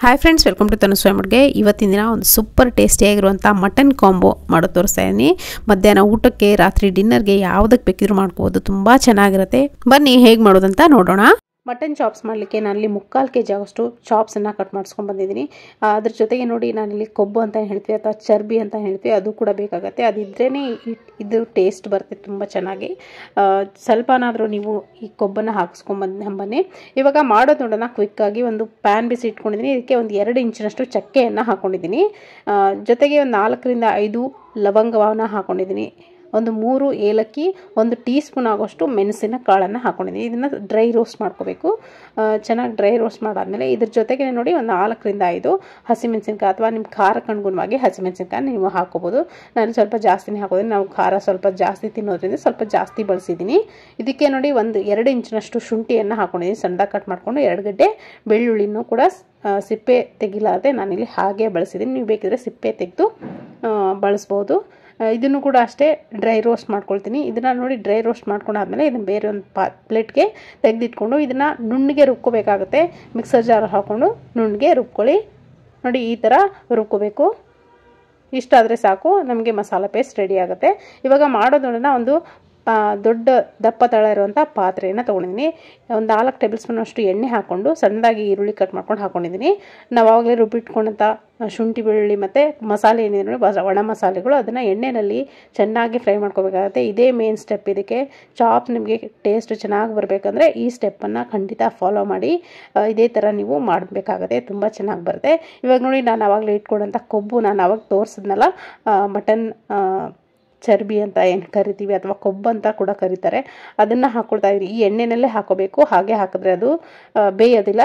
Hi friends, welcome to ತನು ಸ್ವಯಂ ಅಡುಗೆ. ಇವತ್ತಿನ ದಿನ ಒಂದು ಸೂಪರ್ ಟೇಸ್ಟಿಯಾಗಿರುವಂಥ ಮಟನ್ ಕಾಂಬೋ ಮಾಡೋದು ತೋರಿಸ್ತಾ ಇದ್ದೀನಿ. ಮಧ್ಯಾಹ್ನ ಊಟಕ್ಕೆ, ರಾತ್ರಿ ಡಿನ್ನರ್ಗೆ ಯಾವುದಕ್ಕೆ ಬೇಕಿದ್ರೂ ಮಾಡ್ಕೋಬೋದು. ತುಂಬ ಚೆನ್ನಾಗಿರುತ್ತೆ. ಬನ್ನಿ ಹೇಗೆ ಮಾಡೋದಂತ ನೋಡೋಣ. ಮಟನ್ ಚಾಪ್ಸ್ ಮಾಡಲಿಕ್ಕೆ ನಾನಿಲ್ಲಿ 3/4 kg ಆಗೋಷ್ಟು ಚಾಪ್ಸನ್ನು ಕಟ್ ಮಾಡಿಸ್ಕೊಂಡು ಬಂದಿದ್ದೀನಿ. ಅದ್ರ ಜೊತೆಗೆ ನೋಡಿ, ನಾನಿಲ್ಲಿ ಕೊಬ್ಬು ಅಂತ ಹೇಳ್ತೀವಿ ಅಥವಾ ಚರ್ಬಿ ಅಂತ ಹೇಳ್ತೀವಿ, ಅದು ಕೂಡ ಬೇಕಾಗುತ್ತೆ. ಅದಿದ್ರೇ ಇದು ಟೇಸ್ಟ್ ಬರುತ್ತೆ ತುಂಬ ಚೆನ್ನಾಗಿ. ಸ್ವಲ್ಪನಾದರೂ ನೀವು ಈ ಕೊಬ್ಬನ್ನು ಹಾಕಿಸ್ಕೊಂಬನ್ನಿ. ಇವಾಗ ಮಾಡೋದು ನೋಡೋಣ ಕ್ವಿಕ್ಕಾಗಿ. ಒಂದು ಪ್ಯಾನ್ ಬಿಸಿ ಇಟ್ಕೊಂಡಿದ್ದೀನಿ. ಇದಕ್ಕೆ ಒಂದು 2 ಇಂಚಿನಷ್ಟು ಚಕ್ಕೆಯನ್ನು ಹಾಕ್ಕೊಂಡಿದ್ದೀನಿ. ಜೊತೆಗೆ ಒಂದು 4 ರಿಂದ 5 ಲವಂಗವನ್ನು ಹಾಕ್ಕೊಂಡಿದ್ದೀನಿ. ಒಂದು 3 ಏಲಕ್ಕಿ, 1 ಟೀ ಸ್ಪೂನ್ ಆಗೋಷ್ಟು ಮೆಣಸಿನ ಕಾಳನ್ನು ಹಾಕ್ಕೊಂಡಿದ್ದೀನಿ. ಇದನ್ನು ಡ್ರೈ ರೋಸ್ಟ್ ಮಾಡ್ಕೋಬೇಕು. ಚೆನ್ನಾಗಿ ಡ್ರೈ ರೋಸ್ಟ್ ಮಾಡಾದ್ಮೇಲೆ ಇದ್ರ ಜೊತೆಗೆ ನೋಡಿ ಒಂದು 4 ರಿಂದ 5 ಹಸಿಮೆಣಸಿನ್ಕಾಯಿ ಅಥವಾ ನಿಮ್ಮ ಖಾರಕ್ಕೆ ಅನುಗುಣವಾಗಿ ಹಸಿಮೆಣಸಿನ್ಕಾಯಿ ನೀವು ಹಾಕೋಬೋದು. ನಾನು ಸ್ವಲ್ಪ ಜಾಸ್ತಿನೇ ಹಾಕೋತೀನಿ. ನಾವು ಖಾರ ಸ್ವಲ್ಪ ಜಾಸ್ತಿ ತಿನ್ನೋದ್ರಿಂದ ಸ್ವಲ್ಪ ಜಾಸ್ತಿ ಬಳಸಿದ್ದೀನಿ. ಇದಕ್ಕೆ ನೋಡಿ ಒಂದು 2 ಇಂಚಿನಷ್ಟು ಶುಂಠಿಯನ್ನು ಹಾಕ್ಕೊಂಡಿದ್ದೀನಿ. ಸಣ್ಣದಾಗಿ ಕಟ್ ಮಾಡಿಕೊಂಡು 2 ಗಡ್ಡೆ ಬೆಳ್ಳುಳ್ಳಿನೂ ಕೂಡ ಸಿಪ್ಪೆ ತೆಗಿಲಾರದೆ ನಾನಿಲ್ಲಿ ಹಾಗೆ ಬಳಸಿದ್ದೀನಿ. ನೀವು ಬೇಕಿದ್ರೆ ಸಿಪ್ಪೆ ತೆಗೆದು ಬಳಸ್ಬೋದು. ಇದನ್ನು ಕೂಡ ಅಷ್ಟೇ ಡ್ರೈ ರೋಸ್ಟ್ ಮಾಡ್ಕೊಳ್ತೀನಿ. ಇದನ್ನು ನೋಡಿ ಡ್ರೈ ರೋಸ್ಟ್ ಮಾಡ್ಕೊಂಡಾದ್ಮೇಲೆ ಇದನ್ನು ಬೇರೆ ಒಂದು ಪ್ಲೇಟ್ಗೆ ತೆಗೆದಿಟ್ಕೊಂಡು ಇದನ್ನು ನುಣ್ಣಗೆ ರುಬ್ಕೋಬೇಕಾಗುತ್ತೆ. ಮಿಕ್ಸರ್ ಜಾರ್ ಹಾಕ್ಕೊಂಡು ನುಣ್ಣಗೆ ರುಬ್ಕೊಳ್ಳಿ. ನೋಡಿ ಈ ಥರ ರುಬ್ಕೋಬೇಕು. ಇಷ್ಟಾದರೆ ಸಾಕು, ನಮಗೆ ಮಸಾಲ ಪೇಸ್ಟ್ ರೆಡಿ ಆಗುತ್ತೆ. ಇವಾಗ ಮಾಡೋದನ್ನ ಒಂದು ದೊಡ್ಡ ದಪ್ಪ ತಳ ಇರುವಂಥ ಪಾತ್ರೆಯನ್ನು ತೊಗೊಂಡಿದ್ದೀನಿ. ಒಂದು 4 ಟೇಬಲ್ ಸ್ಪೂನ್ ಅಷ್ಟು ಎಣ್ಣೆ ಹಾಕ್ಕೊಂಡು ಸಣ್ಣದಾಗಿ ಈರುಳ್ಳಿ ಕಟ್ ಮಾಡ್ಕೊಂಡು ಹಾಕ್ಕೊಂಡಿದ್ದೀನಿ. ನಾವು ಆವಾಗಲೇ ರುಬ್ಬಿಟ್ಕೊಂಡಂಥ ಶುಂಠಿ ಬೆಳ್ಳುಳ್ಳಿ ಮತ್ತು ಮಸಾಲೆ ಏನಿದೆ ನೋಡಿ, ಒಣ ಮಸಾಲೆಗಳು, ಅದನ್ನು ಎಣ್ಣೆಯಲ್ಲಿ ಚೆನ್ನಾಗಿ ಫ್ರೈ ಮಾಡ್ಕೋಬೇಕಾಗುತ್ತೆ. ಇದೇ ಮೇನ್ ಸ್ಟೆಪ್. ಇದಕ್ಕೆ ಚಾಪ್ ನಿಮಗೆ ಟೇಸ್ಟ್ ಚೆನ್ನಾಗಿ ಬರಬೇಕಂದ್ರೆ ಈ ಸ್ಟೆಪ್ಪನ್ನು ಖಂಡಿತ ಫಾಲೋ ಮಾಡಿ. ಇದೇ ಥರ ನೀವು ಮಾಡಬೇಕಾಗುತ್ತೆ, ತುಂಬ ಚೆನ್ನಾಗಿ ಬರುತ್ತೆ. ಇವಾಗ ನೋಡಿ, ನಾನು ಆವಾಗಲೇ ಇಟ್ಕೊಂಡಂಥ ಕೊಬ್ಬು, ನಾನು ಆವಾಗ ತೋರಿಸಿದ್ನಲ್ಲ, ಮಟನ್ ಚರ್ಬಿ ಅಂತ ಏನು ಕರಿತೀವಿ ಅಥವಾ ಕೊಬ್ಬು ಅಂತ ಕೂಡ ಕರೀತಾರೆ, ಅದನ್ನು ಹಾಕ್ಕೊಳ್ತಾ ಇದ್ದೀವಿ. ಈ ಎಣ್ಣೆನಲ್ಲೇ ಹಾಕೋಬೇಕು. ಹಾಗೆ ಹಾಕಿದ್ರೆ ಅದು ಬೇಯೋದಿಲ್ಲ.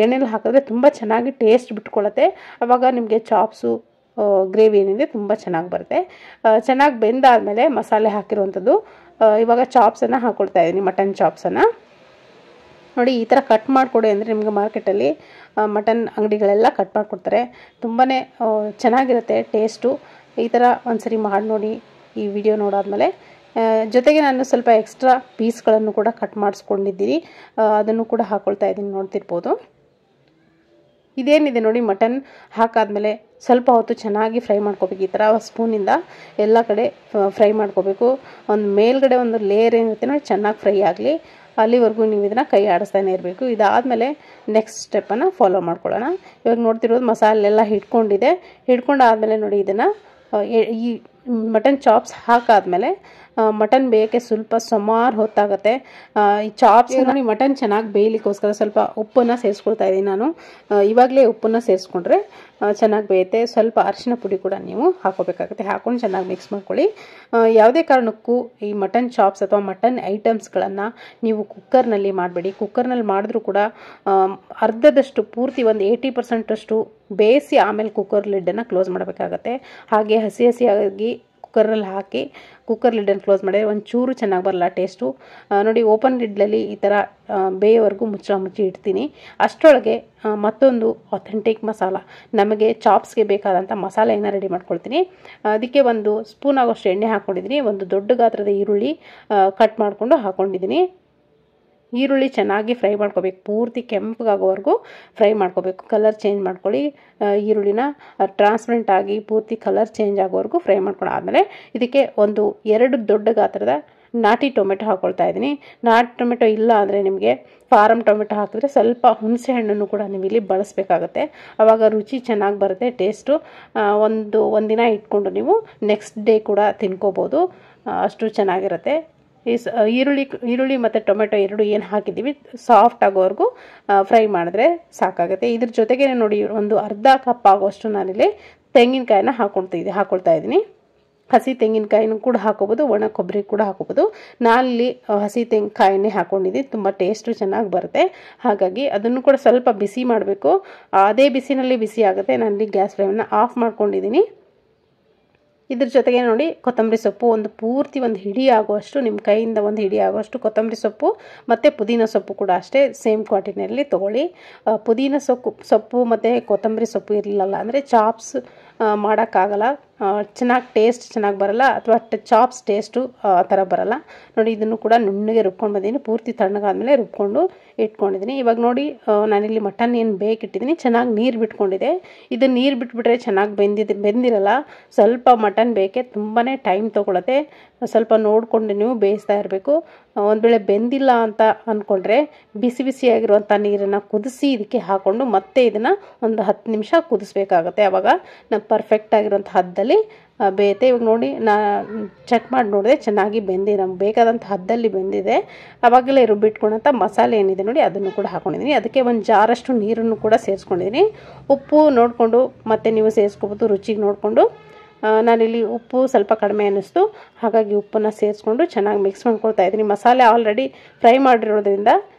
ಎಣ್ಣೆಲಿ ಹಾಕಿದ್ರೆ ತುಂಬ ಚೆನ್ನಾಗಿ ಟೇಸ್ಟ್ ಬಿಟ್ಕೊಳ್ಳುತ್ತೆ. ಆವಾಗ ನಿಮಗೆ ಚಾಪ್ಸು ಗ್ರೇವಿ ಏನಿದೆ ತುಂಬ ಚೆನ್ನಾಗಿ ಬರುತ್ತೆ. ಚೆನ್ನಾಗಿ ಬೆಂದಾದಮೇಲೆ ಮಸಾಲೆ ಹಾಕಿರುವಂಥದ್ದು ಇವಾಗ ಚಾಪ್ಸನ್ನು ಹಾಕ್ಕೊಳ್ತಾ ಇದ್ದೀನಿ. ಮಟನ್ ಚಾಪ್ಸನ್ನು ನೋಡಿ ಈ ಥರ ಕಟ್ ಮಾಡಿಕೊಡಿ ಅಂದರೆ ನಿಮಗೆ ಮಾರ್ಕೆಟಲ್ಲಿ ಮಟನ್ ಅಂಗಡಿಗಳೆಲ್ಲ ಕಟ್ ಮಾಡಿಕೊಡ್ತಾರೆ. ತುಂಬಾ ಚೆನ್ನಾಗಿರುತ್ತೆ ಟೇಸ್ಟು. ಈ ಥರ ಒಂದ್ಸರಿ ಮಾಡಿ ನೋಡಿ ಈ ವಿಡಿಯೋ ನೋಡಾದ್ಮೇಲೆ. ಜೊತೆಗೆ ನಾನು ಸ್ವಲ್ಪ ಎಕ್ಸ್ಟ್ರಾ ಪೀಸ್ಗಳನ್ನು ಕೂಡ ಕಟ್ ಮಾಡಿಸ್ಕೊಂಡಿದ್ದೀನಿ. ಅದನ್ನು ಕೂಡ ಹಾಕ್ಕೊಳ್ತಾ ಇದ್ದೀನಿ, ನೋಡ್ತಿರ್ಬೋದು. ಇದೇನಿದೆ ನೋಡಿ, ಮಟನ್ ಹಾಕಾದ್ಮೇಲೆ ಸ್ವಲ್ಪ ಹೊತ್ತು ಚೆನ್ನಾಗಿ ಫ್ರೈ ಮಾಡ್ಕೋಬೇಕು. ಈ ಥರ ಸ್ಪೂನಿಂದ ಎಲ್ಲ ಕಡೆ ಫ್ರೈ ಮಾಡ್ಕೋಬೇಕು. ಒಂದು ಮೇಲ್ಗಡೆ ಒಂದು ಲೇಯರ್ ಏನಿರುತ್ತೆ ನೋಡಿ, ಚೆನ್ನಾಗಿ ಫ್ರೈ ಆಗಲಿ. ಅಲ್ಲಿವರೆಗೂ ನೀವು ಇದನ್ನು ಕೈ ಆಡಿಸ್ತಾನೆ ಇರಬೇಕು. ಇದಾದಮೇಲೆ ನೆಕ್ಸ್ಟ್ ಸ್ಟೆಪ್ಪನ್ನು ಫಾಲೋ ಮಾಡ್ಕೊಳ್ಳೋಣ. ಇವಾಗ ನೋಡ್ತಿರೋದು ಮಸಾಲೆ ಎಲ್ಲ ಹಿಡ್ಕೊಂಡಾದಮೇಲೆ ನೋಡಿ, ಇದನ್ನು ಈ ಮಟನ್ ಚಾಪ್ಸ್ ಹಾಕಾದ್ಮೇಲೆ ಮಟನ್ ಬೇಯಕ್ಕೆ ಸ್ವಲ್ಪ ಸುಮಾರು ಹೊತ್ತಾಗುತ್ತೆ. ಈ ಚಾಪ್ಸ್ ನೋಡಿ, ಮಟನ್ ಚೆನ್ನಾಗಿ ಬೇಯಲಿಕ್ಕೋಸ್ಕರ ಸ್ವಲ್ಪ ಉಪ್ಪನ್ನು ಸೇರಿಸ್ಕೊಳ್ತಾ ಇದ್ದೀನಿ ನಾನು. ಇವಾಗಲೇ ಉಪ್ಪನ್ನು ಸೇರಿಸ್ಕೊಂಡ್ರೆ ಚೆನ್ನಾಗಿ ಬೇಯುತ್ತೆ. ಸ್ವಲ್ಪ ಅರಿಶಿನ ಪುಡಿ ಕೂಡ ನೀವು ಹಾಕೋಬೇಕಾಗುತ್ತೆ. ಹಾಕೊಂಡು ಚೆನ್ನಾಗಿ ಮಿಕ್ಸ್ ಮಾಡ್ಕೊಳ್ಳಿ. ಯಾವುದೇ ಕಾರಣಕ್ಕೂ ಈ ಮಟನ್ ಚಾಪ್ಸ್ ಅಥವಾ ಮಟನ್ ಐಟಮ್ಸ್ಗಳನ್ನು ನೀವು ಕುಕ್ಕರ್ನಲ್ಲಿ ಮಾಡಬೇಡಿ. ಕುಕ್ಕರ್ನಲ್ಲಿ ಮಾಡಿದ್ರೂ ಕೂಡ ಅರ್ಧದಷ್ಟು ಪೂರ್ತಿ ಒಂದು 80% ಅಷ್ಟು ಬೇಯಿಸಿ ಆಮೇಲೆ ಕುಕ್ಕರ್ ಲಿಡ್ಡನ್ನು ಕ್ಲೋಸ್ ಮಾಡಬೇಕಾಗತ್ತೆ. ಹಾಗೆ ಹಸಿಯಾಗಿ ಕುಕ್ಕರಲ್ಲಿ ಹಾಕಿ ಕುಕ್ಕರ್ ಲಿಡ್ಡನ್ನು ಕ್ಲೋಸ್ ಮಾಡಿದ್ರೆ ಒಂಚೂರು ಚೆನ್ನಾಗಿ ಬರಲ್ಲ ಟೇಸ್ಟು. ನೋಡಿ, ಓಪನ್ ಲಿಡ್ಡಲ್ಲಿ ಈ ಥರ ಬೇಯೋವರೆಗೂ ಮುಚ್ಚಿ ಇಡ್ತೀನಿ. ಅಷ್ಟರೊಳಗೆ ಮತ್ತೊಂದು ಅಥೆಂಟಿಕ್ ಮಸಾಲ, ನಮಗೆ ಚಾಪ್ಸ್ಗೆ ಬೇಕಾದಂಥ ಮಸಾಲೆಯನ್ನು ರೆಡಿ ಮಾಡ್ಕೊಳ್ತೀನಿ. ಅದಕ್ಕೆ 1 ಸ್ಪೂನ್ ಆಗೋಷ್ಟು ಎಣ್ಣೆ ಹಾಕ್ಕೊಂಡಿದ್ದೀನಿ. ಒಂದು ದೊಡ್ಡ ಗಾತ್ರದ ಈರುಳ್ಳಿ ಕಟ್ ಮಾಡಿಕೊಂಡು ಹಾಕ್ಕೊಂಡಿದ್ದೀನಿ. ಈರುಳ್ಳಿ ಚೆನ್ನಾಗಿ ಫ್ರೈ ಮಾಡ್ಕೋಬೇಕು. ಪೂರ್ತಿ ಕೆಂಪಗಾಗೋವರೆಗೂ ಫ್ರೈ ಮಾಡ್ಕೋಬೇಕು. ಕಲರ್ ಚೇಂಜ್ ಮಾಡ್ಕೊಳ್ಳಿ. ಈರುಳ್ಳಿನ ಟ್ರಾನ್ಸ್ಪರೆಂಟ್ ಆಗಿ ಪೂರ್ತಿ ಕಲರ್ ಚೇಂಜ್ ಆಗೋವರೆಗೂ ಫ್ರೈ ಮಾಡ್ಕೊಂಡು ಆದಮೇಲೆ ಇದಕ್ಕೆ ಒಂದು 2 ದೊಡ್ಡ ಗಾತ್ರದ ನಾಟಿ ಟೊಮೆಟೊ ಹಾಕ್ಕೊಳ್ತಾ ಇದ್ದೀನಿ. ನಾಟಿ ಟೊಮೆಟೊ ಇಲ್ಲ ಅಂದರೆ ನಿಮಗೆ ಫಾರಮ್ ಟೊಮೆಟೊ ಹಾಕಿದ್ರೆ ಸ್ವಲ್ಪ ಹುಣಸೆ ಹಣ್ಣನ್ನು ಕೂಡ ನೀವು ಇಲ್ಲಿ ಬಳಸಬೇಕಾಗತ್ತೆ. ಆವಾಗ ರುಚಿ ಚೆನ್ನಾಗಿ ಬರುತ್ತೆ, ಟೇಸ್ಟು. ಒಂದಿನ ಇಟ್ಕೊಂಡು ನೀವು ನೆಕ್ಸ್ಟ್ ಡೇ ಕೂಡ ತಿನ್ಕೋಬೋದು, ಅಷ್ಟು ಚೆನ್ನಾಗಿರುತ್ತೆ. ಈರುಳ್ಳಿ ಮತ್ತು ಟೊಮೆಟೊ ಎರಡು ಏನು ಹಾಕಿದ್ದೀವಿ ಸಾಫ್ಟ್ ಆಗೋವರೆಗೂ ಫ್ರೈ ಮಾಡಿದ್ರೆ ಸಾಕಾಗುತ್ತೆ. ಇದ್ರ ಜೊತೆಗೆ ನೋಡಿ, ಒಂದು ಅರ್ಧ ಕಪ್ ಆಗೋಷ್ಟು ನಾನಿಲ್ಲಿ ತೆಂಗಿನಕಾಯಿನ ಹಾಕ್ಕೊಳ್ತಾ ಇದ್ದೀನಿ. ಹಸಿ ತೆಂಗಿನಕಾಯಿನೂ ಕೂಡ ಹಾಕೋಬೋದು, ಒಣ ಕೊಬ್ಬರಿ ಕೂಡ ಹಾಕೋಬೋದು. ನಾನಿಲ್ಲಿ ಹಸಿ ತೆಂಗಿನಕಾಯಿನೇ ಹಾಕ್ಕೊಂಡಿದ್ದೀನಿ. ತುಂಬ ಟೇಸ್ಟು ಚೆನ್ನಾಗಿ ಬರುತ್ತೆ. ಹಾಗಾಗಿ ಅದನ್ನು ಕೂಡ ಸ್ವಲ್ಪ ಬಿಸಿ ಮಾಡಬೇಕು. ಅದೇ ಬಿಸಿನಲ್ಲಿ ಬಿಸಿ ಆಗುತ್ತೆ. ನಾನಿಲ್ಲಿ ಗ್ಯಾಸ್ ಫ್ಲೇಮನ್ನು ಆಫ್ ಮಾಡ್ಕೊಂಡಿದ್ದೀನಿ. ಇದ್ರ ಜೊತೆಗೆ ನೋಡಿ, ಕೊತ್ತಂಬರಿ ಸೊಪ್ಪು ಒಂದು ಹಿಡಿ ಆಗುವಷ್ಟು, ನಿಮ್ಮ ಕೈಯಿಂದ ಒಂದು ಹಿಡಿ ಆಗುವಷ್ಟು ಕೊತ್ತಂಬರಿ ಸೊಪ್ಪು ಮತ್ತು ಪುದೀನ ಸೊಪ್ಪು ಕೂಡ ಅಷ್ಟೇ ಸೇಮ್ ಕ್ವಾಂಟಿಟಿಯಲ್ಲಿ ತೊಗೊಳ್ಳಿ. ಪುದೀನ ಸೊಪ್ಪು ಮತ್ತು ಕೊತ್ತಂಬರಿ ಸೊಪ್ಪು ಇರಲಿಲ್ಲ ಅಂದರೆ ಚಾಪ್ಸ್ ಮಾಡೋಕ್ಕಾಗಲ್ಲ, ಚೆನ್ನಾಗಿ ಟೇಸ್ಟ್ ಚೆನ್ನಾಗಿ ಬರಲ್ಲ, ಅಥವಾ ಚಾಪ್ಸ್ ಟೇಸ್ಟು ಆ ಥರ ಬರಲ್ಲ. ನೋಡಿ ಇದನ್ನು ಕೂಡ ನುಣ್ಣಗೆ ರುಬ್ಕೊಂಡು ಬಂದಿದ್ದೀನಿ, ಪೂರ್ತಿ ತಣ್ಣಗಾದ್ಮೇಲೆ ರುಬ್ಕೊಂಡು ಇಟ್ಕೊಂಡಿದ್ದೀನಿ. ಇವಾಗ ನೋಡಿ ನಾನಿಲ್ಲಿ ಮಟನ್ ಏನು ಬೇಕಿಟ್ಟಿದ್ದೀನಿ, ಚೆನ್ನಾಗಿ ನೀರು ಬಿಟ್ಕೊಂಡಿದೆ. ಇದು ನೀರು ಬಿಟ್ಬಿಟ್ರೆ ಚೆನ್ನಾಗಿ ಬೆಂದಿರಲ್ಲ, ಸ್ವಲ್ಪ ಮಟನ್ ಬೇಕೆ, ತುಂಬಾ ಟೈಮ್ ತೊಗೊಳುತ್ತೆ. ಸ್ವಲ್ಪ ನೋಡಿಕೊಂಡು ನೀವು ಬೇಯಿಸ್ತಾ ಇರಬೇಕು. ಒಂದು ವೇಳೆ ಬೆಂದಿಲ್ಲ ಅಂತ ಅಂದ್ಕೊಂಡ್ರೆ ಬಿಸಿ ಬಿಸಿಯಾಗಿರುವಂಥ ನೀರನ್ನು ಕುದಿಸಿ ಇದಕ್ಕೆ ಹಾಕ್ಕೊಂಡು ಮತ್ತೆ ಇದನ್ನು ಒಂದು 10 ನಿಮಿಷ ಕುದಿಸ್ಬೇಕಾಗತ್ತೆ. ಆವಾಗ ನಾವು ಪರ್ಫೆಕ್ಟ್ ಆಗಿರುವಂಥ ಹದ್ದಲ್ಲಿ ಬೇಯುತ್ತೆ. ಇವಾಗ ನೋಡಿ ಚೆಕ್ ಮಾಡಿ ನೋಡಿದೆ, ಚೆನ್ನಾಗಿ ಬೆಂದಿದೆ, ನಮ್ಗೆ ಬೇಕಾದಂಥ ಹದ್ದಲ್ಲಿ ಬೆಂದಿದೆ. ಆವಾಗಲೇ ರುಬ್ಬಿಟ್ಕೊಂಡಂಥ ಮಸಾಲೆ ಏನಿದೆ ನೋಡಿ ಅದನ್ನು ಕೂಡ ಹಾಕ್ಕೊಂಡಿದ್ದೀನಿ. ಅದಕ್ಕೆ ಒಂದು ಜಾರಷ್ಟು ನೀರನ್ನು ಕೂಡ ಸೇರಿಸ್ಕೊಂಡಿದ್ದೀನಿ. ಉಪ್ಪು ನೋಡಿಕೊಂಡು ಮತ್ತೆ ನೀವು ಸೇರಿಸ್ಕೊಬೋದು, ರುಚಿಗೆ ನೋಡಿಕೊಂಡು. ನಾನಿಲ್ಲಿ ಉಪ್ಪು ಸ್ವಲ್ಪ ಕಡಿಮೆ ಅನ್ನಿಸ್ತು, ಹಾಗಾಗಿ ಉಪ್ಪನ್ನು ಸೇರಿಸ್ಕೊಂಡು ಚೆನ್ನಾಗಿ ಮಿಕ್ಸ್ ಮಾಡ್ಕೊಳ್ತಾ ಇದ್ದೀನಿ. ಮಸಾಲೆ ಆಲ್ರೆಡಿ ಫ್ರೈ ಮಾಡಿರೋದ್ರಿಂದ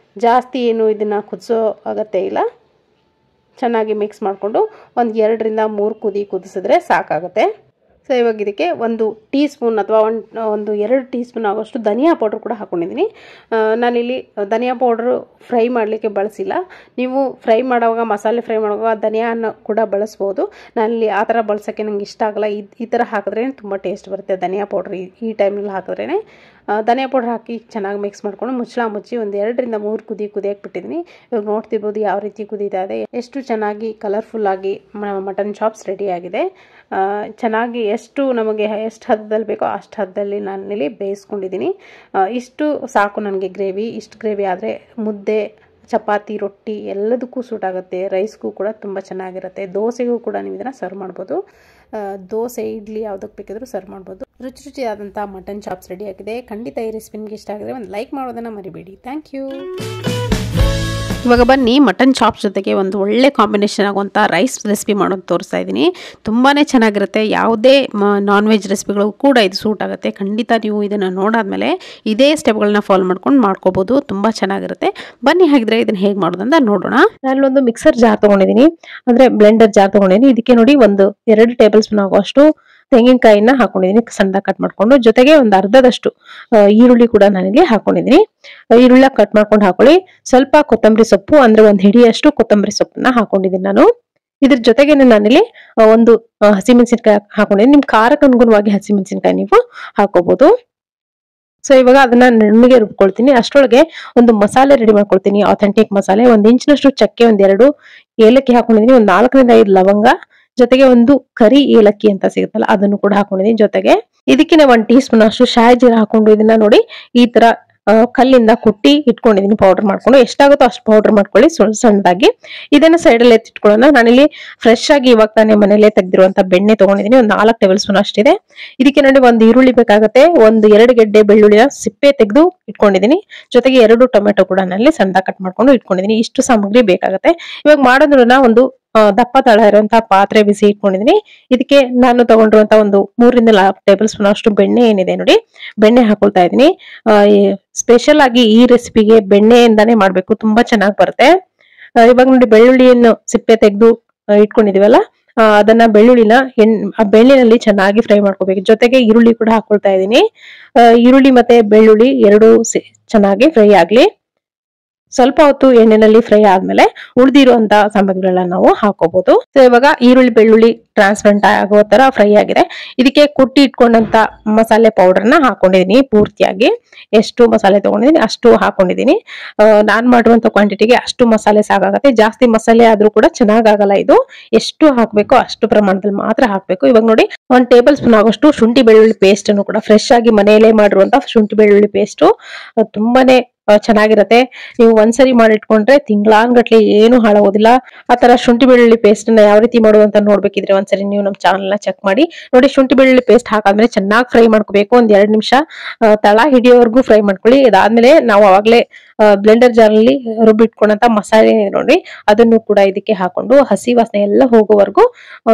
ಜಾಸ್ತಿ ಏನು ಇದನ್ನು ಕುದಿಸೋ ಅಗತ್ಯ ಇಲ್ಲ. ಚೆನ್ನಾಗಿ ಮಿಕ್ಸ್ ಮಾಡಿಕೊಂಡು ಒಂದು 2 ರಿಂದ 3 ಕುದಿ ಕುದಿಸಿದ್ರೆ ಸಾಕಾಗುತ್ತೆ. ಸೊ ಇವಾಗ ಇದಕ್ಕೆ 1 ಟೀ ಸ್ಪೂನ್ ಅಥವಾ ಒಂದು 2 ಟೀ ಸ್ಪೂನ್ ಆಗೋಷ್ಟು ಧನಿಯಾ ಪೌಡ್ರ್ ಕೂಡ ಹಾಕ್ಕೊಂಡಿದ್ದೀನಿ. ನಾನಿಲ್ಲಿ ಧನಿಯಾ ಪೌಡ್ರು ಫ್ರೈ ಮಾಡಲಿಕ್ಕೆ ಬಳಸಿಲ್ಲ. ನೀವು ಫ್ರೈ ಮಾಡುವಾಗ, ಮಸಾಲೆ ಫ್ರೈ ಮಾಡುವಾಗ ಧನಿಯಾನ ಕೂಡ ಬಳಸ್ಬೋದು. ನಾನಿಲ್ಲಿ ಆ ಥರ ಬಳಸೋಕ್ಕೆ ನಂಗೆ ಇಷ್ಟ ಆಗಲ್ಲ. ಈ ಥರ ಹಾಕಿದ್ರೇ ತುಂಬ ಟೇಸ್ಟ್ ಬರುತ್ತೆ. ಧನಿಯಾ ಪೌಡ್ರ್ ಈ ಟೈಮಲ್ಲಿ ಹಾಕಿದ್ರೇ ಧನಿಯಾ ಪೌಡ್ರ್ ಹಾಕಿ ಚೆನ್ನಾಗಿ ಮಿಕ್ಸ್ ಮಾಡ್ಕೊಂಡು ಮುಚ್ಚಿ ಒಂದು 2 ರಿಂದ 3 ಕುದಿಯಕ್ಕೆ ಬಿಟ್ಟಿದ್ದೀನಿ. ಇವಾಗ ನೋಡ್ತಿರ್ಬೋದು ಯಾವ ರೀತಿ ಕುದೀತಾ ಇದೆ, ಎಷ್ಟು ಚೆನ್ನಾಗಿ ಕಲರ್ಫುಲ್ಲಾಗಿ ಮಟನ್ ಚಾಪ್ಸ್ ರೆಡಿ ಆಗಿದೆ. ಚೆನ್ನಾಗಿ ನಮಗೆ ಎಷ್ಟು ಹದದಲ್ಲಿ ಬೇಕೋ ಅಷ್ಟು ಹದದಲ್ಲಿ ನಾನಿಲ್ಲಿ ಬೇಯಿಸ್ಕೊಂಡಿದ್ದೀನಿ. ಇಷ್ಟು ಸಾಕು ನನಗೆ ಗ್ರೇವಿ. ಇಷ್ಟು ಗ್ರೇವಿ ಆದರೆ ಮುದ್ದೆ, ಚಪಾತಿ, ರೊಟ್ಟಿ ಎಲ್ಲದಕ್ಕೂ ಸೂಟ್ ಆಗುತ್ತೆ. ರೈಸ್ಗೂ ಕೂಡ ತುಂಬ ಚೆನ್ನಾಗಿರುತ್ತೆ. ದೋಸೆಗೂ ಕೂಡ ನೀವು ಇದನ್ನು ಸರ್ವ್ ಮಾಡ್ಬೋದು. ದೋಸೆ, ಇಡ್ಲಿ ಯಾವುದಕ್ಕೆ ಬೇಕಿದ್ರೂ ಸರ್ವ್ ಮಾಡ್ಬೋದು. ರುಚಿಯಾದಂಥ ಮಟನ್ ಚಾಪ್ಸ್ ರೆಡಿ ಆಗಿದೆ. ಖಂಡಿತ ಈ ರೆಸಿಪಿ ನಿಮಗೆ ಇಷ್ಟ ಆಗಿದ್ರೆ ಒಂದು ಲೈಕ್ ಮಾಡೋದನ್ನು ಮರಿಬೇಡಿ. Thank you. ಇವಾಗ ಬನ್ನಿ ಮಟನ್ ಚಾಪ್ಸ್ ಜೊತೆಗೆ ಒಂದು ಒಳ್ಳೆ ಕಾಂಬಿನೇಷನ್ ಆಗುವಂಥ ರೈಸ್ ರೆಸಿಪಿ ಮಾಡೋದು ತೋರಿಸ್ತಾ ಇದ್ದೀನಿ. ತುಂಬಾ ಚೆನ್ನಾಗಿರುತ್ತೆ. ಯಾವುದೇ ನಾನ್ ವೆಜ್ ರೆಸಿಪಿಗಳು ಕೂಡ ಇದು ಸೂಟ್ ಆಗುತ್ತೆ. ಖಂಡಿತ ನೀವು ಇದನ್ನು ನೋಡಾದ್ಮೇಲೆ ಇದೇ ಸ್ಟೆಪ್ಗಳನ್ನ ಫಾಲೋ ಮಾಡ್ಕೋಬೋದು. ತುಂಬ ಚೆನ್ನಾಗಿರುತ್ತೆ. ಬನ್ನಿ ಹಾಗಿದ್ರೆ ಇದನ್ನು ಹೇಗೆ ಮಾಡೋದಂತ ನೋಡೋಣ. ನಾನೊಂದು ಮಿಕ್ಸರ್ ಜಾರ್ ತೊಗೊಂಡಿದ್ದೀನಿ, ಅಂದರೆ ಬ್ಲೆಂಡರ್ ಜಾರ್ ತೊಗೊಂಡಿದ್ದೀನಿ. ಇದಕ್ಕೆ ನೋಡಿ 2 ಟೇಬಲ್ ಸ್ಪೂನ್ ಆಗುವಷ್ಟು ತೆಂಗಿನಕಾಯಿನ ಹಾಕೊಂಡಿದ್ದೀನಿ, ಸಣ್ಣದಾಗಿ ಕಟ್ ಮಾಡ್ಕೊಂಡು. ಜೊತೆಗೆ ಒಂದು ಅರ್ಧದಷ್ಟು ಈರುಳ್ಳಿ ಕೂಡ ನಾನಿಲ್ಲಿ ಹಾಕೊಂಡಿದ್ದೀನಿ. ಈರುಳ್ಳಿ ಕಟ್ ಮಾಡ್ಕೊಂಡು ಹಾಕೊಳ್ಳಿ. ಸ್ವಲ್ಪ ಕೊತ್ತಂಬರಿ ಸೊಪ್ಪು, ಅಂದ್ರೆ 1 ಹಿಡಿಯಷ್ಟು ಕೊತ್ತಂಬರಿ ಸೊಪ್ಪನ್ನ ಹಾಕೊಂಡಿದ್ದೀನಿ ನಾನು. ಇದ್ರ ಜೊತೆಗೆ ನಾನಿಲ್ಲಿ ಒಂದು ಹಸಿಮೆಣಸಿನಕಾಯಿ ಹಾಕೊಂಡಿದ್ದೀನಿ. ನಿಮ್ ಖಾರಕ್ಕೆ ಅನುಗುಣವಾಗಿ ಹಸಿಮೆಣಸಿನಕಾಯಿ ನೀವು ಹಾಕೋಬಹುದು. ಸೊ ಇವಾಗ ಅದನ್ನ ನುಣ್ಣಗೆ ರುಬ್ಕೊಳ್ತೀನಿ. ಅಷ್ಟರೊಳಗೆ ಒಂದು ಮಸಾಲೆ ರೆಡಿ ಮಾಡ್ಕೊಳ್ತೀನಿ, ಅಥೆಂಟಿಕ್ ಮಸಾಲೆ. 1 ಇಂಚಿನಷ್ಟು ಚಕ್ಕೆ, 2 ಏಲಕ್ಕಿ ಹಾಕೊಂಡಿದ್ದೀನಿ, ಒಂದು 4 ರಿಂದ 5 ಲವಂಗ, ಜೊತೆಗೆ ಒಂದು ಕರಿ ಏಲಕ್ಕಿ ಅಂತ ಸಿಗುತ್ತಲ್ಲ ಅದನ್ನು ಕೂಡ ಹಾಕೊಂಡಿದ್ದೀನಿ. ಜೊತೆಗೆ ಇದಕ್ಕೆ 1 ಟೀ ಸ್ಪೂನ್ ಅಷ್ಟು ಶಾಯಿ ಜೀರ ಹಾಕೊಂಡು ಇದನ್ನ ನೋಡಿ ಈ ತರ ಕಲ್ಲಿಂದ ಕುಟ್ಟಿ ಇಟ್ಕೊಂಡಿದ್ದೀನಿ, ಪೌಡರ್ ಮಾಡ್ಕೊಂಡು. ಎಷ್ಟಾಗುತ್ತೋ ಅಷ್ಟು ಪೌಡರ್ ಮಾಡ್ಕೊಳ್ಳಿ ಸಣ್ಣದಾಗಿ. ಇದನ್ನ ಸೈಡ್ ಅಲ್ಲಿ ಎತ್ತಿಟ್ಕೊಳ್ಳೋಣ. ನಾನಿಲ್ಲಿ ಫ್ರೆಶ್ ಆಗಿ ಇವಾಗ ತಾನೇ ಮನೇಲೆ ತೆಗೆದಿರುವಂತ ಬೆಣ್ಣೆ ತಗೊಂಡಿದ್ದೀನಿ, ಒಂದು 4 ಟೇಬಲ್ ಸ್ಪೂನ್ ಅಷ್ಟಿದೆ. ಇದಕ್ಕೆ ನೋಡಿ 1 ಈರುಳ್ಳಿ ಬೇಕಾಗುತ್ತೆ, 2 ಗೆಡ್ಡೆ ಬೆಳ್ಳುಳ್ಳಿನ ಸಿಪ್ಪೆ ತೆಗೆದು ಇಟ್ಕೊಂಡಿದ್ದೀನಿ. ಜೊತೆಗೆ 2 ಟೊಮೆಟೊ ಕೂಡ ನಾನಲ್ಲಿ ಸಣ್ಣದಾಗಿ ಕಟ್ ಮಾಡ್ಕೊಂಡು ಇಟ್ಕೊಂಡಿದ್ದೀನಿ. ಇಷ್ಟು ಸಾಮಗ್ರಿ ಬೇಕಾಗುತ್ತೆ. ಇವಾಗ ಮಾಡೋದ್ರನ್ನ ಒಂದು ದಪ್ಪ ತಳ ಇರುವಂತಹ ಪಾತ್ರೆ ಬಿಸಿ ಇಟ್ಕೊಂಡಿದ್ದೀನಿ. ಇದಕ್ಕೆ ನಾನು ತಗೊಂಡಿರುವಂತ ಒಂದು 3 ರಿಂದ 4 ಟೇಬಲ್ ಸ್ಪೂನ್ ಅಷ್ಟು ಬೆಣ್ಣೆ ಏನಿದೆ ನೋಡಿ, ಬೆಣ್ಣೆ ಹಾಕೊಳ್ತಾ ಇದ್ದೀನಿ. ಸ್ಪೆಷಲ್ ಆಗಿ ಈ ರೆಸಿಪಿಗೆ ಬೆಣ್ಣೆಯಿಂದಾನೇ ಮಾಡ್ಬೇಕು, ತುಂಬಾ ಚೆನ್ನಾಗಿ ಬರುತ್ತೆ. ಇವಾಗ ನೋಡಿ ಬೆಳ್ಳುಳ್ಳಿಯನ್ನು ಸಿಪ್ಪೆ ತೆಗೆದು ಇಟ್ಕೊಂಡಿದೀವಲ್ಲ, ಅದನ್ನ ಬೆಳ್ಳುಳ್ಳಿನ ಆ ಬೆಳ್ಳಿನಲ್ಲಿ ಚೆನ್ನಾಗಿ ಫ್ರೈ ಮಾಡ್ಕೋಬೇಕು. ಜೊತೆಗೆ ಈರುಳ್ಳಿ ಕೂಡ ಹಾಕೊಳ್ತಾ ಇದ್ದೀನಿ. ಈರುಳ್ಳಿ ಮತ್ತೆ ಬೆಳ್ಳುಳ್ಳಿ 2 ಚೆನ್ನಾಗಿ ಫ್ರೈ ಆಗ್ಲಿ. ಸ್ವಲ್ಪ ಹೊತ್ತು ಎಣ್ಣೆನಲ್ಲಿ ಫ್ರೈ ಆದ್ಮೇಲೆ ಉಳಿದಿರುವಂತ ಸಾಮಗ್ರಿಗಳನ್ನ ನಾವು ಹಾಕೋಬಹುದು. ಸೊ ಇವಾಗ ಈರುಳ್ಳಿ ಬೆಳ್ಳುಳ್ಳಿ ಟ್ರಾನ್ಸ್ಪರೆಂಟ್ ಆಗೋ ತರ ಫ್ರೈ ಆಗಿದೆ. ಇದಕ್ಕೆ ಕುಟ್ಟಿ ಇಟ್ಕೊಂಡಂತ ಮಸಾಲೆ ಪೌಡರ್ನ ಹಾಕೊಂಡಿದೀನಿ ಪೂರ್ತಿಯಾಗಿ. ಎಷ್ಟು ಮಸಾಲೆ ತಗೊಂಡಿದೀನಿ ಅಷ್ಟು ಹಾಕೊಂಡಿದೀನಿ. ನಾನ್ ಮಾಡಿರುವಂತ ಕ್ವಾಂಟಿಟಿಗೆ ಅಷ್ಟು ಮಸಾಲೆ ಸಾಕಾಗತ್ತೆ. ಜಾಸ್ತಿ ಮಸಾಲೆ ಆದ್ರೂ ಕೂಡ ಚೆನ್ನಾಗಾಗಲ್ಲ ಇದು. ಎಷ್ಟು ಹಾಕ್ಬೇಕು ಅಷ್ಟು ಪ್ರಮಾಣದಲ್ಲಿ ಮಾತ್ರ ಹಾಕ್ಬೇಕು. ಇವಾಗ ನೋಡಿ 1 ಟೇಬಲ್ ಸ್ಪೂನ್ ಆಗೋಷ್ಟು ಶುಂಠಿ ಬೆಳ್ಳುಳ್ಳಿ ಪೇಸ್ಟ್ ಅನ್ನು ಕೂಡ, ಫ್ರೆಶ್ ಆಗಿ ಮನೆಯಲ್ಲೇ ಮಾಡಿರುವಂತ ಶುಂಠಿ ಬೆಳ್ಳುಳ್ಳಿ ಪೇಸ್ಟ್ ತುಂಬಾನೇ ಚೆನ್ನಾಗಿರುತ್ತೆ. ನೀವು ಒಂದ್ಸರಿ ಮಾಡಿಟ್ಕೊಂಡ್ರೆ ತಿಂಗಳಾನ್ಗಟ್ಲೆ ಏನು ಹಾಳಾಗೋದಿಲ್ಲ. ಆತರ ಶುಂಠಿ ಬೆಳ್ಳುಳ್ಳಿ ಪೇಸ್ಟ್ ನ ಯಾವ ರೀತಿ ಮಾಡೋದು ಅಂತ ನೋಡ್ಬೇಕಿದ್ರೆ ಒಂದ್ಸರಿ ನೀವು ನಮ್ಮ ಚಾನಲ್ ನ ಚೆಕ್ ಮಾಡಿ. ನೋಡಿ, ಶುಂಠಿ ಬೆಳ್ಳುಳ್ಳಿ ಪೇಸ್ಟ್ ಹಾಕಾದ್ಮೇಲೆ ಚೆನ್ನಾಗಿ ಫ್ರೈ ಮಾಡ್ಕೋಬೇಕು. 1-2 ನಿಮಿಷ ತಳ ಹಿಡಿಯೋವರೆಗೂ ಫ್ರೈ ಮಾಡ್ಕೊಳ್ಳಿ. ಇದಾದ್ಮೇಲೆ ನಾವು ಅವಾಗ್ಲೇ ಬ್ಲೆಂಡರ್ ಜಾರ್ ಅಲ್ಲಿ ರುಬ್ಬಿಟ್ಕೊಂಡಂತ ಮಸಾಲೆ ನೋಡಿ ಅದನ್ನು ಕೂಡ ಇದಕ್ಕೆ ಹಾಕೊಂಡು ಹಸಿ ವಾಸನೆ ಎಲ್ಲ ಹೋಗೋವರೆಗೂ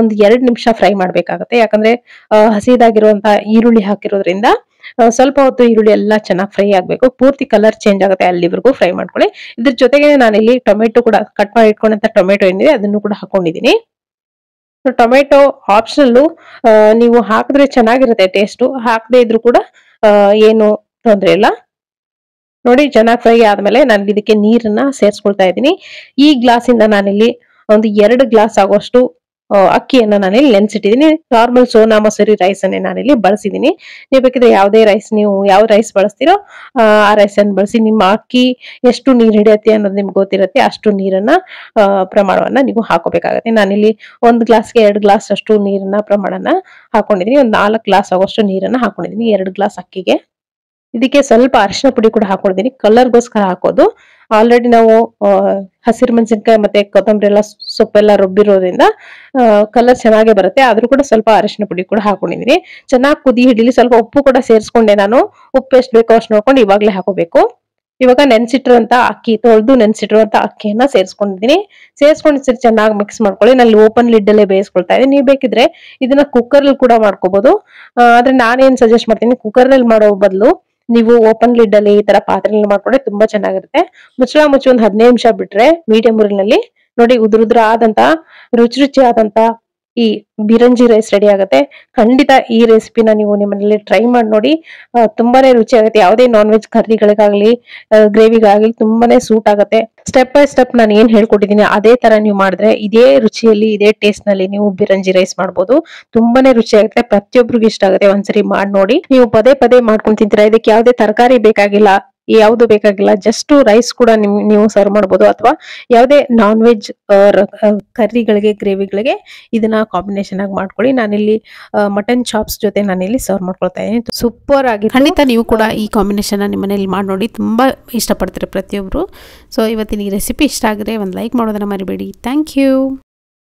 1-2 ನಿಮಿಷ ಫ್ರೈ ಮಾಡ್ಬೇಕಾಗತ್ತೆ. ಯಾಕಂದ್ರೆ ಹಸಿದಾಗಿರುವಂತ ಈರುಳ್ಳಿ ಹಾಕಿರೋದ್ರಿಂದ ಸ್ವಲ್ಪ ಹೊತ್ತು ಈರುಳ್ಳಿ ಎಲ್ಲ ಚೆನ್ನಾಗಿ ಫ್ರೈ ಆಗ್ಬೇಕು. ಪೂರ್ತಿ ಕಲರ್ ಚೇಂಜ್ ಆಗುತ್ತೆ ಅಲ್ಲಿವರೆಗೂ ಫ್ರೈ ಮಾಡ್ಕೊಳ್ಳಿ. ಇದ್ರ ಜೊತೆಗೆ ನಾನಿಲ್ಲಿ ಟೊಮೆಟೊ ಕೂಡ ಕಟ್ ಮಾಡಿ ಇಟ್ಕೊಂಡಂತ ಟೊಮೆಟೊ ಏನಿದೆ ಅದನ್ನು ಕೂಡ ಹಾಕೊಂಡಿದೀನಿ. ಟೊಮೆಟೊ ಆಪ್ಷನಲ್, ನೀವು ಹಾಕಿದ್ರೆ ಚೆನ್ನಾಗಿರುತ್ತೆ ಟೇಸ್ಟ್, ಹಾಕದೇ ಇದ್ರು ಕೂಡ ಏನು ತೊಂದ್ರೆ ಇಲ್ಲ. ನೋಡಿ, ಚೆನ್ನಾಗಿ ಫ್ರೈ ಆದ್ಮೇಲೆ ನಾನು ಇದಕ್ಕೆ ನೀರನ್ನ ಸೇರಿಸ್ಕೊಳ್ತಾ ಇದ್ದೀನಿ. ಈ ಗ್ಲಾಸ್ ಇಂದ ನಾನಿಲ್ಲಿ ಒಂದು 2 ಗ್ಲಾಸ್ ಆಗೋಷ್ಟು ಅಕ್ಕಿಯನ್ನ ನಾನಿಲ್ಲಿ ನೆನ್ಸಿಟ್ಟಿದ್ದೀನಿ. ನಾರ್ಮಲ್ ಸೋನಾ ಮಸೂರಿ ರೈಸ್ ಅನ್ನೇ ನಾನಿಲ್ಲಿ ಬಳಸಿದ್ದೀನಿ. ನೀವು ಬೇಕಿದ್ರೆ ಯಾವುದೇ ರೈಸ್, ನೀವು ಯಾವ ರೈಸ್ ಬಳಸ್ತೀರೋ ಆ ರೈಸ್ ಅನ್ನು ಬಳಸಿ. ನಿಮ್ಮ ಅಕ್ಕಿ ಎಷ್ಟು ನೀರು ಹಿಡಿಯತ್ತೆ ಅನ್ನೋದು ನಿಮ್ಗೆ ಗೊತ್ತಿರುತ್ತೆ, ಅಷ್ಟು ನೀರನ್ನ ಪ್ರಮಾಣವನ್ನ ನೀವು ಹಾಕೋಬೇಕಾಗತ್ತೆ. ನಾನಿಲ್ಲಿ 1 ಗ್ಲಾಸ್ಗೆ 2 ಗ್ಲಾಸ್ ಅಷ್ಟು ನೀರನ್ನ ಪ್ರಮಾಣನ ಹಾಕೊಂಡಿದೀನಿ. ಒಂದು 4 ಗ್ಲಾಸ್ ಆಗೋಷ್ಟು ನೀರನ್ನ ಹಾಕೊಂಡಿದೀನಿ 2 ಗ್ಲಾಸ್ ಅಕ್ಕಿಗೆ. ಇದಕ್ಕೆ ಸ್ವಲ್ಪ ಅರಿಶಿನ ಪುಡಿ ಕೂಡ ಹಾಕೊಂಡಿದೀನಿ, ಕಲರ್ಗೋಸ್ಕರ ಹಾಕೋದು. ಆಲ್ರೆಡಿ ನಾವು ಹಸಿರು ಮೆಣಸಿನಕಾಯಿ ಮತ್ತೆ ಕೊತ್ತಂಬರಿ ಎಲ್ಲ ಸೊಪ್ಪೆಲ್ಲ ರುಬ್ಬಿರೋದ್ರಿಂದ ಕಲರ್ ಚೆನ್ನಾಗೇ ಬರುತ್ತೆ. ಆದ್ರೂ ಕೂಡ ಸ್ವಲ್ಪ ಅರಿಶಿನ ಪುಡಿ ಕೂಡ ಹಾಕೊಂಡಿದೀನಿ. ಚೆನ್ನಾಗಿ ಕುದಿ ಹಿಡಿಲಿ. ಸ್ವಲ್ಪ ಉಪ್ಪು ಕೂಡ ಸೇರಿಸ್ಕೊಂಡೆ ನಾನು. ಉಪ್ಪು ಎಷ್ಟು ಬೇಕೋ ಅಷ್ಟು ನೋಡ್ಕೊಂಡು ಇವಾಗ್ಲೇ ಹಾಕೋಬೇಕು. ಇವಾಗ ನೆನ್ಸಿಟ್ಟಿರುವಂತ ಅಕ್ಕಿ, ತೊಳೆದು ನೆನ್ಸಿಟ್ಟಿರುವಂತ ಅಕ್ಕಿಯನ್ನ ಸೇರಿಸ್ಕೊಂಡಿದೀನಿ. ಸೇರಿಸ್ಕೊಂಡು ಸರಿ ಚೆನ್ನಾಗಿ ಮಿಕ್ಸ್ ಮಾಡ್ಕೊಳ್ಳಿ. ನಾನು ಓಪನ್ ಲಿಡ್ ಅಲ್ಲೇ ಬೇಯಿಸ್ಕೊಳ್ತಾ ಇದ್ದೀನಿ. ನೀವು ಬೇಕಿದ್ರೆ ಇದನ್ನ ಕುಕ್ಕರ್ ಕೂಡ ಮಾಡ್ಕೋಬಹುದು. ಆದ್ರೆ ನಾನೇನ್ ಸಜೆಸ್ಟ್ ಮಾಡ್ತೀನಿ, ಕುಕ್ಕರ್ ನಲ್ಲಿ ಮಾಡೋ ಬದಲು ನೀವು ಓಪನ್ ಲಿಡ್ ಅಲ್ಲಿ ಈ ತರ ಪಾತ್ರೆಯಲ್ಲಿ ಮಾಡ್ಕೊಂಡ್ರೆ ತುಂಬಾ ಚೆನ್ನಾಗಿರುತ್ತೆ. ಮುಚ್ಚಳ ಮುಚ್ಚಿ ಒಂದು 15 ನಿಮಿಷ ಬಿಟ್ರೆ ಮೀಡಿಯಂ ಊರಿನಲ್ಲಿ ನೋಡಿ ಉದುರುದ್ರ ಆದಂತ ರುಚಿ ಆದಂತ ಈ ಬಿರಂಜಿ ರೈಸ್ ರೆಡಿ ಆಗುತ್ತೆ. ಖಂಡಿತ ಈ ರೆಸಿಪಿನ ನೀವು ನಿಮ್ಮನೇಲಿ ಟ್ರೈ ಮಾಡಿ ನೋಡಿ. ತುಂಬಾನೇ ರುಚಿ ಆಗುತ್ತೆ. ಯಾವುದೇ ನಾನ್ ವೆಜ್ ಕರ್ರಿಗಳಿಗಾಗ್ಲಿ ಗ್ರೇವಿಗಾಗ್ಲಿ ತುಂಬಾನೇ ಸೂಟ್ ಆಗುತ್ತೆ. ಸ್ಟೆಪ್ ಬೈ ಸ್ಟೆಪ್ ನಾನು ಏನ್ ಹೇಳ್ಕೊಟ್ಟಿದ್ದೀನಿ ಅದೇ ತರ ನೀವು ಮಾಡಿದ್ರೆ ಇದೇ ರುಚಿಯಲ್ಲಿ, ಇದೇ ಟೇಸ್ಟ್ ನಲ್ಲಿ ನೀವು ಬಿರಂಜಿ ರೈಸ್ ಮಾಡ್ಬೋದು. ತುಂಬಾನೇ ರುಚಿ ಆಗುತ್ತೆ. ಪ್ರತಿಯೊಬ್ಬರಿಗೂ ಇಷ್ಟ ಆಗುತ್ತೆ. ಒಂದ್ಸರಿ ಮಾಡಿ ನೋಡಿ. ನೀವು ಪದೇ ಪದೇ ಮಾಡ್ಕೊಂಡು ತಿಂತೀರಾ. ಇದಕ್ಕೆ ಯಾವುದೇ ತರಕಾರಿ ಬೇಕಾಗಿಲ್ಲ, ಯಾವುದು ಬೇಕಾಗಿಲ್ಲ. ಜಸ್ಟ್ ರೈಸ್ ಕೂಡ ನೀವು ಸರ್ವ್ ಮಾಡಬಹುದು. ಅಥವಾ ಯಾವುದೇ ನಾನ್ ವೆಜ್ ಕರ್ರಿಗಳಿಗೆ, ಗ್ರೇವಿಗಳಿಗೆ ಇದನ್ನ ಕಾಂಬಿನೇಷನ್ ಆಗಿ ಮಾಡ್ಕೊಳ್ಳಿ. ನಾನಿಲ್ಲಿ ಮಟನ್ ಚಾಪ್ಸ್ ಜೊತೆ ನಾನಿಲ್ಲಿ ಸರ್ವ್ ಮಾಡ್ಕೊಳ್ತಾ ಇದ್ದೀನಿ. ಸೂಪರ್ ಆಗಿ. ಖಂಡಿತ ನೀವು ಕೂಡ ಈ ಕಾಂಬಿನೇಷನ್ ನಿಮ್ಮ ಮನೇಲಿ ಮಾಡಿ ನೋಡಿ. ತುಂಬಾ ಇಷ್ಟಪಡ್ತೀರಾ ಪ್ರತಿಯೊಬ್ರು. ಸೊ ಇವತ್ತಿನ ಈ ರೆಸಿಪಿ ಇಷ್ಟ ಆಗಿದ್ರೆ ಒಂದು ಲೈಕ್ ಮಾಡೋದನ್ನ ಮರಿಬೇಡಿ. Thank you.